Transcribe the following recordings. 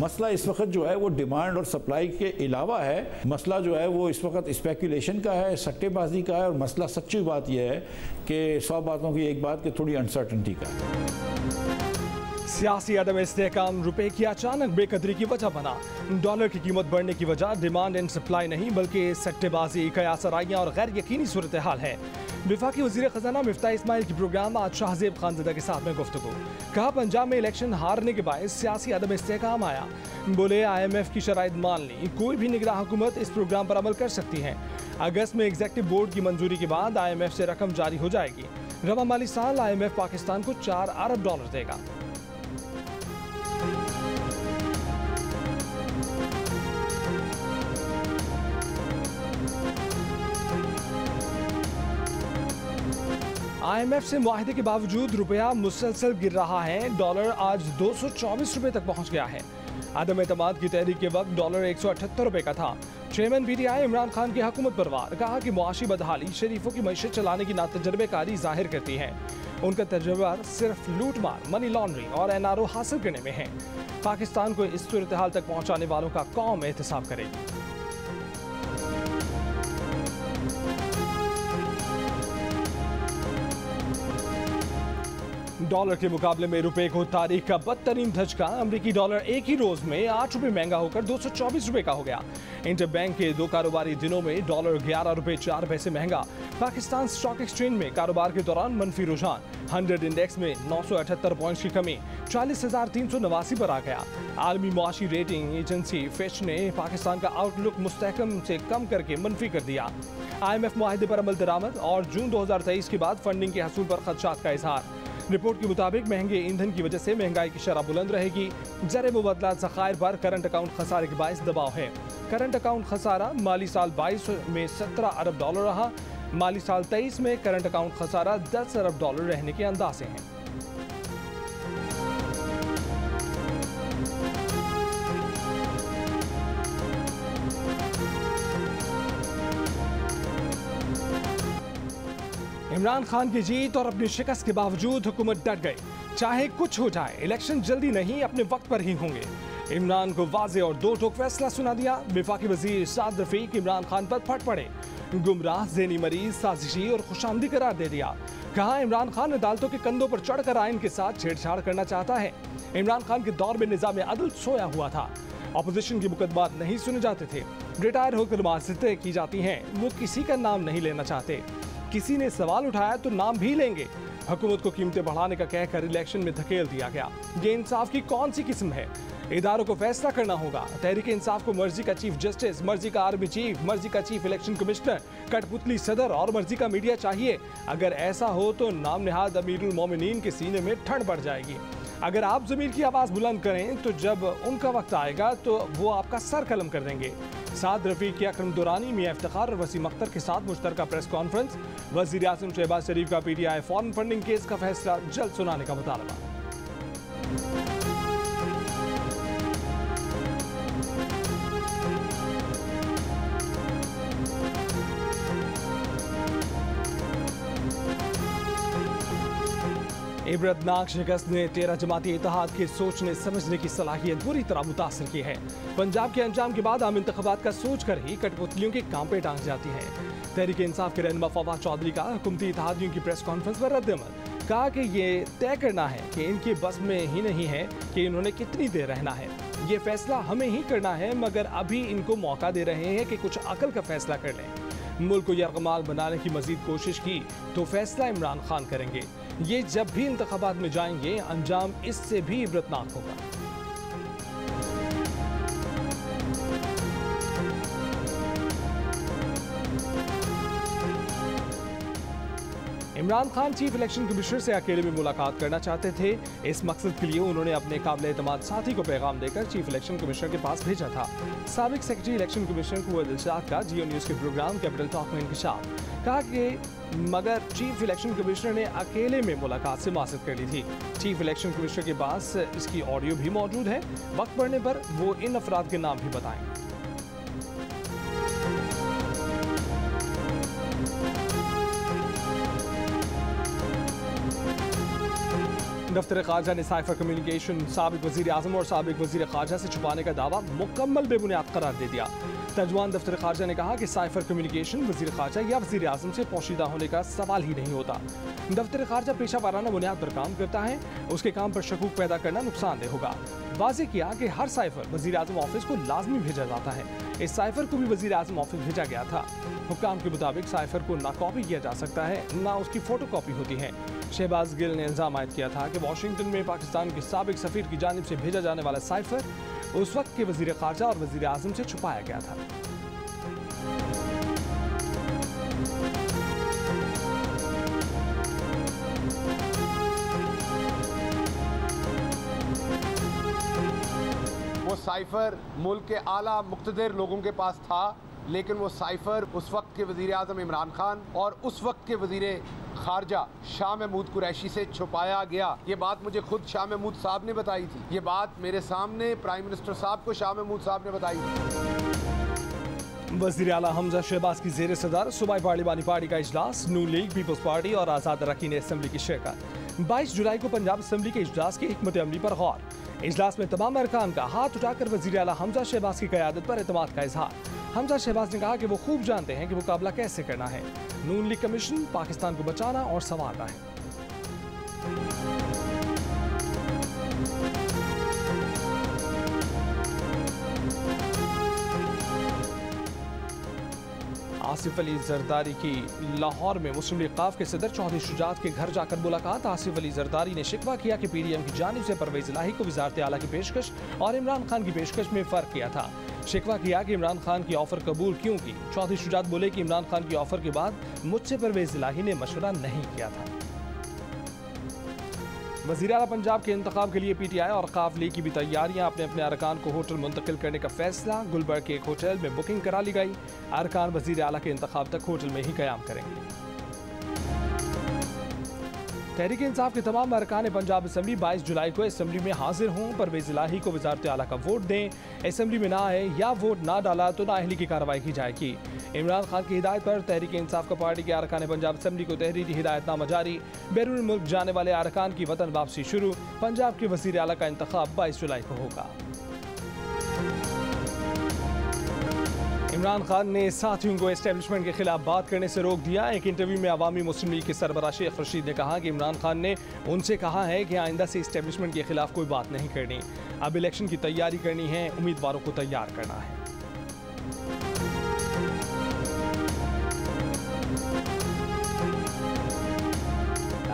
मसला इस वक्त जो है वो डिमांड और सप्लाई के अलावा है। मसला जो है वो इस वक्त स्पेकुलेशन का है, सट्टेबाजी का है, और मसला सच्ची बात यह है कि 100 बातों की एक बात कि थोड़ी अनसर्टनिटी का है। सियासी अदम इस्तेहकाम रुपए की अचानक बेकदरी की वजह बना। डॉलर की कीमत बढ़ने की वजह डिमांड एंड सप्लाई नहीं बल्कि सट्टेबाजी, कयासराइयाँ और गैर यकीनी सूरत हाल है। वफाकी वज़ीर ख़ज़ाना मिफ्ताह इस्माइल की प्रोग्राम आज शाहज़ेब खानज़दा के साथ में गुफ्तगू। कहा पंजाब में इलेक्शन हारने के बायस सियासी अदम इस्तेहकाम आया। बोले IMF की शराइत मान ली, कोई भी निगरान हुकूमत इस प्रोग्राम पर अमल कर सकती है। अगस्त में एग्जीक्यूटिव बोर्ड की मंजूरी के बाद IMF से रकम जारी हो जाएगी। रवा माली साल IMF पाकिस्तान को $4 अरब देगा। IMF से मुआहदे के बावजूद रुपया मुसलसल गिर रहा है। डॉलर आज 224 रुपए तक पहुंच गया है। अदम एतमाद की तहरीक के वक्त डॉलर 178 रुपए का था। चेयरमैन PTI इमरान खान की हुकूमत पर वार। कहा कि मुआशी बदहाली शरीफों की मईशत चलाने की नातजुर्बेकारी जाहिर करती है। उनका तजुर्बा सिर्फ लूट मार, मनी लॉन्ड्रिंग और NRO हासिल करने में है। पाकिस्तान को इस सूरत हाल तक पहुँचाने वालों का कौम एहतसाब करेगी। डॉलर के मुकाबले में रुपए को तारीख का बदतरीन धचका। अमेरिकी डॉलर एक ही रोज में 8 रुपए महंगा होकर 224 रुपए का हो गया। इंटरबैंक के 2 कारोबारी दिनों में डॉलर 11 रुपए 4 पैसे महंगा। पाकिस्तान स्टॉक एक्सचेंज में कारोबार के दौरान मनफी रुझान। 100 इंडेक्स में 978 पॉइंट्स की कमी 40,389 पर आ गया। आलमी मुआशी रेटिंग एजेंसी फिच ने पाकिस्तान का आउटलुक मुस्तहकम से कम करके मनफी कर दिया। IMF मुआहदे पर अमल दरामद और जून 2023 के बाद फंडिंग के हसूल पर खदशात का इजहार। रिपोर्ट के मुताबिक महंगे ईंधन की वजह से महंगाई की शरह बुलंद रहेगी। ज़र मुबदला ज़खायर पर करंट अकाउंट खसारे के बायस दबाव है। करंट अकाउंट खसारा माली साल 22 में $17 अरब रहा। माली साल 23 में करंट अकाउंट खसारा $10 अरब रहने के अंदाजे हैं। इमरान खान की जीत और अपनी शिकस्त के बावजूद हुकूमत डट गई। चाहे कुछ हो जाए, इलेक्शन जल्दी नहीं अपने वक्त पर ही होंगे। इमरान को वाज़े और दो टोक फैसला सुना दिया। वफाकी वज़ीर साद रफीक इमरान खान पर फट पड़े। गुमराह, ज़हनी मरीज, साजिशी और खुशामदी करार दे दिया। कहा इमरान खान अदालतों के कंधों पर चढ़कर आइन के साथ छेड़छाड़ करना चाहता है। इमरान खान के दौर में निज़ाम अदल सोया हुआ था। अपोजिशन की मुकदमात नहीं सुने जाते थे। रिटायर होकर माज़रतें की जाती हैं। वो किसी का नाम नहीं लेना चाहते। किसी ने सवाल उठाया तो नाम भी लेंगे। हुकूमत को कीमतें बढ़ाने का कहकर इलेक्शन में धकेल दिया गया। ये इंसाफ की कौन सी किस्म है? इदारों को फैसला करना होगा। तहरीक इंसाफ को मर्जी का चीफ जस्टिस, मर्जी का आर्मी चीफ, मर्जी का चीफ इलेक्शन कमिश्नर, कठपुतली सदर और मर्जी का मीडिया चाहिए। अगर ऐसा हो तो नाम निहाद अमीरुल मोमिनीन के सीने में ठंड बढ़ जाएगी। अगर आप ज़मीर की आवाज़ बुलंद करें तो जब उनका वक्त आएगा तो वो आपका सर कलम कर देंगे। साद रफीक की अकरम दुरानी, मियां इफ्तिखार और वसीम अख्तर के साथ मुश्तरका प्रेस कॉन्फ्रेंस। वज़ीर आज़म शहबाज शरीफ का PTI फॉरेन फंडिंग केस का फैसला जल्द सुनाने का मुतालबा। इबरतनाक शिकस्त ने 13 जमाती इत्तेहाद के सोचने समझने की सलाहियत बुरी तरह मुतासर की है। पंजाब के अंजाम के बाद आम इंतखाबात का सोच कर ही कठपुतलियों के कांपे टांग जाती हैं। तहरीक इंसाफ के रहनुमा फवाद चौधरी का हुकूमती इत्तेहादियों की प्रेस कॉन्फ्रेंस पर रद्द-ए-अमल। कहा कि ये तय करना है कि इनके बस में ही नहीं है कि इन्होंने कितनी देर रहना है। ये फैसला हमें ही करना है, मगर अभी इनको मौका दे रहे हैं कि कुछ अकल का फैसला कर लें। मुल्क को यरगमाल बनाने की मजीद कोशिश की तो फैसला इमरान खान करेंगे। ये जब भी इंतखाबात में जाएंगे, अंजाम इससे भी इबरतनाक होगा। Imran Khan chief election commissioner से अकेले में मुलाकात करना चाहते थे। इस मकसद के लिए उन्होंने अपने काबिल एतमाद साथी को पैगाम देकर चीफ इलेक्शन कमिश्नर के पास भेजा था। साबिक सेक्रेटरी इलेक्शन कमिश्नर कुंवर दिलशाद का जियो न्यूज़ के प्रोग्राम कैपिटल टॉक में इंकशाफ। कहा कि मगर चीफ इलेक्शन कमिश्नर ने अकेले में मुलाकात से मासिद कर ली थी। चीफ इलेक्शन कमिश्नर के पास इसकी ऑडियो भी मौजूद है। वक्त पड़ने पर वो इन अफराद के नाम भी बताएंगे। दफ्तर खारजा ने साइफर कम्युनिकेशन साबिक वजीर आजम और साबिक वजीर खारजा से छुपाने का दावा मुकम्मल बेबुनियाद करार दे दिया। तर्जुमान दफ्तर खारजा ने कहा कि साइफर कम्युनिकेशन वजीर खारजा या वजीर आजम से पोशीदा होने का सवाल ही नहीं होता। दफ्तर खारजा पेशा वाराना बुनियाद पर काम करता है, उसके काम पर शकूक पैदा करना नुकसानदेह होगा। वाज़ेह किया कि हर साइफर वजीर आजम ऑफिस को लाजमी भेजा जाता है। इस साइफर को भी वजीर आजम ऑफिस भेजा गया था। हुक्काम के मुताबिक साइफर को ना कॉपी किया जा सकता है, ना उसकी फोटो कॉपी होती है। शहबाज गिल ने इल्जाम आयद किया था कि वाशिंगटन में पाकिस्तान के साबिक सफीर की जानिब से भेजा जाने वाला साइफर उस वक्त के वजीर खारजा और वजीर आजम से छुपाया गया था। वो साइफर मुल्क के आला मुक़्तदर लोगों के पास था, लेकिन वो साइफर उस वक्त के वज़ीर आज़म इमरान खान और उस वक्त के वज़ीर खारजा शाह महमूद कुरैशी से छुपाया गया। ये बात मुझे खुद शाह महमूद साहब ने बताई थी। ये बात मेरे सामने प्राइम मिनिस्टर साहब को शाह महमूद साहब ने बताई थी। वज़ीर आला हमजा शहबाज की ज़ेर सदर सूबाई पार्लिमानी पार्टी का इजलास, नून लीग, पीपल्स पार्टी और आज़ाद अरकान असेंबली की शिरकत। 22 जुलाई को पंजाब असेंबली के इजलास की हिकमत अमली पर गौर। इजलास में तमाम अरकान का हाथ उठाकर वज़ीर आला हमजा शहबाज की क़यादत पर एतमाद का इजहार। हमजा शहबाज ने कहा कि वो खूब जानते हैं कि मुकाबला कैसे करना है। नून लीग का मिशन पाकिस्तान को बचाना और संवारना है। आसिफ अली जरदारी की लाहौर में मुस्लिम लीग काफ के सदर चौधरी शुजात के घर जाकर मुलाकात। आसिफ अली जरदारी ने शिकवा किया कि PDM की जानिब से परवेज इलाही को वज़ारत आला की पेशकश और इमरान खान की पेशकश में फ़र्क किया था। शिकवा किया कि इमरान खान की ऑफर कबूल क्यों की। चौधरी शुजात बोले कि इमरान खान की ऑफर के बाद मुझसे परवेज इलाही ने मशवरा नहीं किया था। वज़ीर आला पंजाब के इंतखाब के लिए PTI और काफ लीग की भी तैयारियां। अपने अपने अरकान को होटल मुंतकिल करने का फैसला। गुलबर्ग के एक होटल में बुकिंग करा ली गई। अरकान वज़ीर आला के इंतखाब तक होटल में ही क़याम करेंगे। तहरीक इंसाफ के तमाम अरकान पंजाब असम्बली 22 जुलाई को असम्बली में हाजिर हों। परवेज इलाही को वज़ारत आला का वोट दें। असम्बली में ना आए या वोट ना डाला तो नाअहली की कार्रवाई की जाएगी। इमरान खान की हिदायत पर तहरीक इंसाफ का पार्टी के अरकान पंजाब असम्बली को तहरीरी हिदायतनामा जारी। बैरून मुल्क जाने वाले अरकान की वतन वापसी शुरू। पंजाब के वज़ीर आला का इंतखाब 22 जुलाई को होगा। इमरान खान ने साथियों को एस्टेब्लिशमेंट के खिलाफ बात करने से रोक दिया। एक इंटरव्यू में अवामी मुस्लिम लीग के सरबराह शेख रशीद ने कहा कि इमरान खान ने उनसे कहा है कि आइंदा से एस्टेब्लिशमेंट के खिलाफ कोई बात नहीं करनी। अब इलेक्शन की तैयारी करनी है, उम्मीदवारों को तैयार करना है।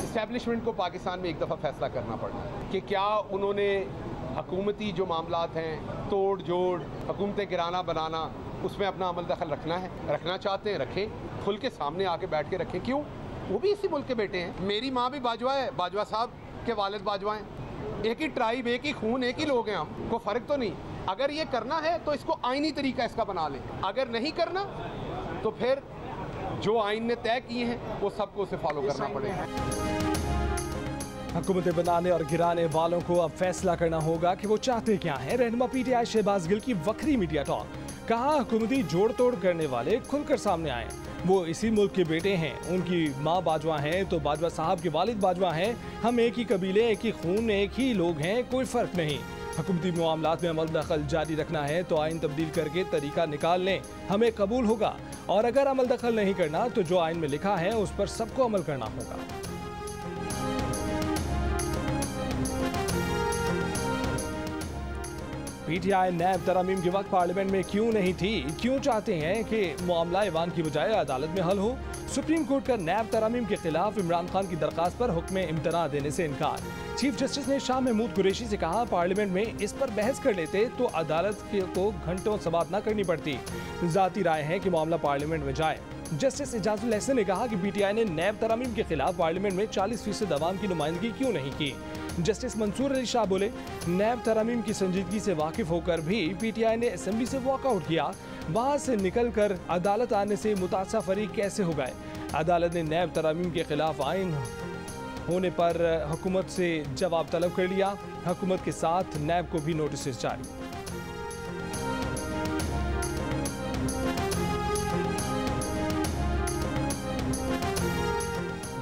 इस्टेब्लिशमेंट को पाकिस्तान में एक दफ़ा फैसला करना पड़ना कि क्या उन्होंने हकूमती जो मामलात हैं, तोड़ जोड़, हुकूमतें गिराना बनाना, उसमें अपना अमल दखल रखना है। रखना चाहते हैं रखें, खुल के सामने आके बैठ के रखें। क्यों? वो भी इसी मुल्क के बेटे हैं। मेरी माँ भी बाजवा है, बाजवा साहब के वालिद बाजवा हैं। एक ही ट्राइब, एक ही खून, एक ही लोग हैं। हम कोई फ़र्क तो नहीं। अगर ये करना है तो इसको आइनी तरीका इसका बना लें। अगर नहीं करना तो फिर जो आइन ने तय किए हैं वो सबको उसे फॉलो करना पड़ेगा। हुकूमतें बनाने और गिराने वालों को अब फैसला करना होगा कि वो चाहते क्या हैं। रहनुमा PTI शहबाज गिल की वक्री मीडिया टॉक। कहा हुकूमती जोड़ तोड़ करने वाले खुलकर सामने आए। वो इसी मुल्क के बेटे हैं। उनकी माँ बाजवा हैं तो बाजवा साहब के वालिद बाजवा हैं। हम एक ही कबीले, एक ही खून, एक ही लोग हैं, कोई फ़र्क नहीं। हुकूमती मामलात में अमल दखल जारी रखना है तो आइन तब्दील करके तरीका निकाल लें, हमें कबूल होगा। और अगर अमल दखल नहीं करना तो जो आइन में लिखा है उस पर सबको अमल करना होगा। PTI नैब तरमीम के वक्त पार्लियामेंट में क्यों नहीं थी? क्यों चाहते हैं कि मामला ईवान की बजाय अदालत में हल हो? सुप्रीम कोर्ट का नैब तरमीम के खिलाफ इमरान खान की दरखास्त पर हुक्म इम्तना देने से इनकार। चीफ जस्टिस ने शाह महमूद कुरैशी से कहा पार्लियामेंट में इस पर बहस कर लेते तो अदालत को घंटों समाअत न करनी पड़ती। जाती राय है कि मामला पार्लियामेंट में जाए। जस्टिस इजाजुल हसन ने कहा कि PTI ने नैब तरमीम के खिलाफ पार्लियामेंट में 40% अवाम की नुमाइंदगी क्यों नहीं की। जस्टिस मंसूर अली शाह बोले नैब तरमीम की संजीदगी से वाकिफ होकर भी PTI ने असेंबली से वॉकआउट किया। वहां से निकल कर अदालत आने से मुतासब फरीक कैसे हो गए? अदालत ने नैब तरमीम के खिलाफ आइन होने पर हुकूमत से जवाब तलब कर लिया। हुकूमत के साथ नैब को भी नोटिस जारी।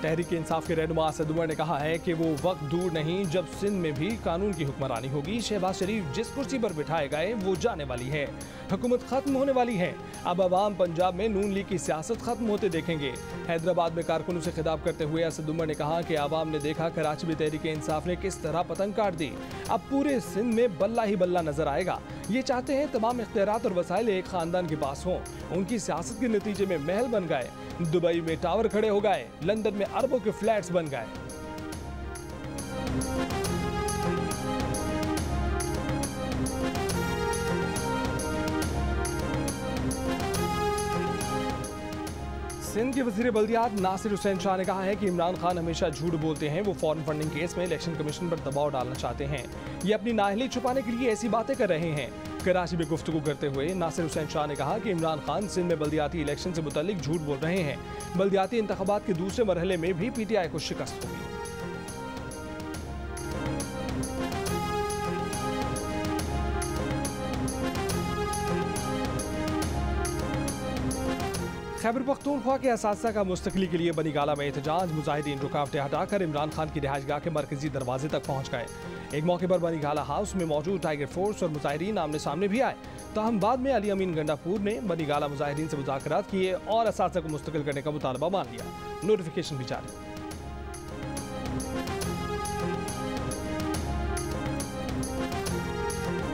तहरीक इंसाफ के रहनुमा असद उमर ने कहा है कि वो वक्त दूर नहीं जब सिंध में भी कानून की हुक्मरानी होगी। शहबाज शरीफ जिस कुर्सी पर बिठाए गए वो जाने वाली है, हुकूमत खत्म होने वाली है। अब अवाम पंजाब में नून लीग की सियासत खत्म होते देखेंगे। हैदराबाद में कारकुनों से खिताब करते हुए असद उमर ने कहा कि अवाम ने देखा कराची में तहरीक इंसाफ ने किस तरह पतंग काट दी। अब पूरे सिंध में बल्ला ही बल्ला नजर आएगा। ये चाहते हैं तमाम इख्तियारात और वसाइल एक खानदान के पास हों। उनकी सियासत के नतीजे में महल बन गए, दुबई में टावर खड़े हो गए, लंदन में अरबों के फ्लैट्स बन गए। सिंध के वजीर बल्दियात नासिर हुसैन शाह ने कहा है कि इमरान खान हमेशा झूठ बोलते हैं। वो फॉरेन फंडिंग केस में इलेक्शन कमीशन पर दबाव डालना चाहते हैं। ये अपनी नाअहली छुपाने के लिए ऐसी बातें कर रहे हैं। कराची में गुफ्तगू करते हुए नासिर हुसैन शाह ने कहा कि इमरान खान सिंध में बल्दियाती इलेक्शन से मुताल्लिक झूठ बोल रहे हैं। बल्दियाती इंतखाबात के दूसरे मरहले में भी PTI को शिकस्त होगी। खैबर पख्तूनख्वा के असातिज़ा का मुस्तकली के लिए बनीगाला में एहतजाज। मुजाहिदीन रुकावटें हटाकर इमरान खान की रिहाइशगाह के मरकजी दरवाजे तक पहुंच गए। एक मौके पर बनीगाला हाउस में मौजूद टाइगर फोर्स और मुजाहिदीन आमने सामने भी आए। ताहम बाद में अली अमीन गंडापुर ने बनीगाला मुजाहिदीन से मुज़ाकरात किए और असातिज़ा को मुस्तकिल करने का मुतालबा मान लिया। नोटिफिकेशन भी जारी।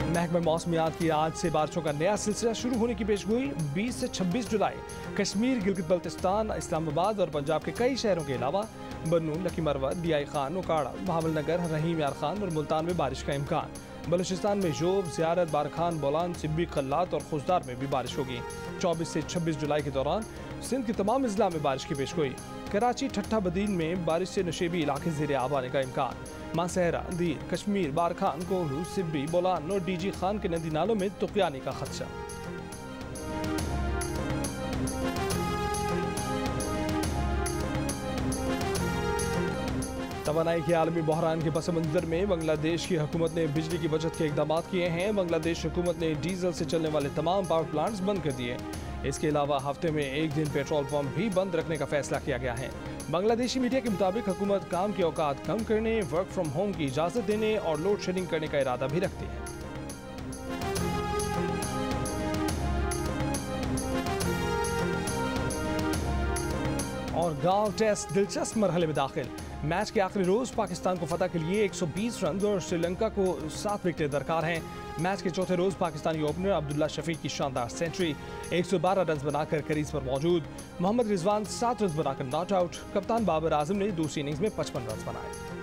महकमा मौसमियात की आज से बारिशों का नया सिलसिला शुरू होने की पेशगोई। 20 से 26 जुलाई कश्मीर, गिलगित बल्तिस्तान, इस्लामाबाद और पंजाब के कई शहरों के अलावा बन्नू, लकी मरवत, DI खान, उकाड़ा, बहावलनगर, रहीम यार खान और मुल्तान में बारिश का इम्कान। बलूचिस्तान में जोब, ज़ियारत, बारखान, बोलान, सिब्बी, खल्लात और खुशदार में भी बारिश होगी। 24 से 26 जुलाई के दौरान सिंध के तमाम अजला में बारिश की पेशगोई। कराची, ठट्ठा बदीन में बारिश से नशेबी इलाके ज़ेरे आब आने का इम्कान। मासहरा, दीर, कश्मीर, बारखान, कोहलू, सिब्बी, बोलान और DG खान के नदी नालों में तुक़यानी का खदशा। तवानाई के आलमी बहरान के पस मंजर में बांग्लादेश की हुकूमत ने बिजली की बचत के इकदाम किए हैं। बांग्लादेश हुकूमत ने डीजल से चलने वाले तमाम पावर प्लांट्स बंद कर दिए। इसके अलावा हफ्ते में एक दिन पेट्रोल पंप भी बंद रखने का फैसला किया गया है। बांग्लादेशी मीडिया के मुताबिक हुकूमत काम के औकात कम करने, वर्क फ्रॉम होम की इजाज़त देने और लोड शेडिंग करने का इरादा भी रखती है। और गांव टेस्ट दिलचस्प मरहले में दाखिल। मैच के आखिरी रोज पाकिस्तान को फतह के लिए 120 रन और श्रीलंका को 7 विकेटें दरकार हैं। मैच के चौथे रोज पाकिस्तानी ओपनर अब्दुल्ला शफीक की शानदार सेंचुरी। 112 रन बनाकर क्रीज पर मौजूद। मोहम्मद रिजवान 7 रन बनाकर नॉट आउट। कप्तान बाबर आजम ने दूसरी इनिंग्स में 55 रन बनाए।